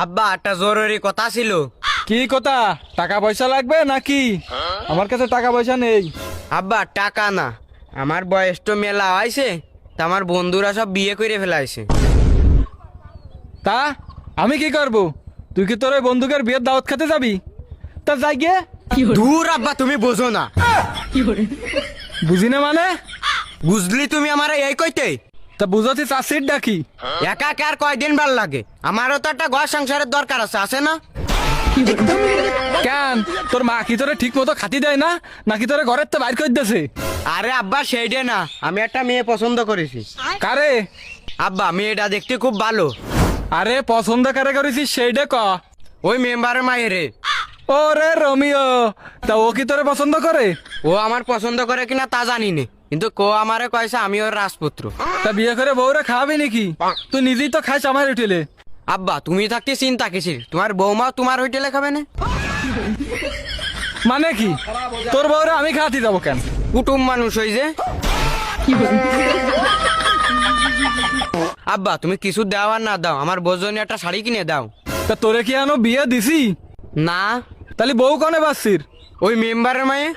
আব্বা একটা জরুরি কথা ছিল। কি কথা? টাকা পয়সা লাগবে নাকি? আমার কাছে টাকা পয়সা নেই। আব্বা টাকা না, আমার বয়স তো মেলা হয়েছে, তা আমার বন্ধুরা সব বিয়ে করে ফেলাইছে। তা আমি কি করব? তুই কি তোর ওই বন্ধুকের বিয়ের দাওয়াত খেতে যাবি? তা যাই গিয়ে। দূর আব্বা, তুমি বোঝো না। বুঝি না মানে? বুঝলি তুমি আমার এই কইতে তা বুঝাতে চাষির ডাকি। একা একা আর কয়দিন ভাল লাগে? আমারও তো একটা ঘর সংসারের দরকার আছে না? কেন তোর মা কি তোরে ঠিক মতো খাতি দেয় না, নাকি তোরে ঘরের তো বাইর করে দিতেছে? আরে আব্বা সেইটা না, আমি একটা মেয়ে পছন্দ করেছি। কারে? আব্বা মেয়েটা দেখতে খুব ভালো। আরে পছন্দ কারে করেছিস সেইটা ক। ওই মেম্বারের মায়েরে। ওরে রোমিও, তা ও কি তোরে পছন্দ করে? ও আমার পছন্দ করে কিনা তা জানি না, কিন্তু কো আমারে কয়েছে আমি ওর রাজপুত্র। তা বিয়ে করে বউরে খাওয়াবি নাকি? তুই নিজেই তো খাইছ আমার হোটেলে। আব্বা তুমি থাকতে চিন্তা কিসের? তোমার বৌমা তোমার হোটেলে খাবে না? মানে কি? তোর বউরে আমি খাওয়াতে যাবো কেন? কুটুম মানুষ হই যে। আব্বা তুমি কিছু দাও আর না দাও, আমার বউর জন্য একটা শাড়ি কিনে দাও। তা তোরে কি আনো বিয়ে দিছি? না, তাহলে বউ কনে বাসছির? ওই মেম্বারের মায়ে।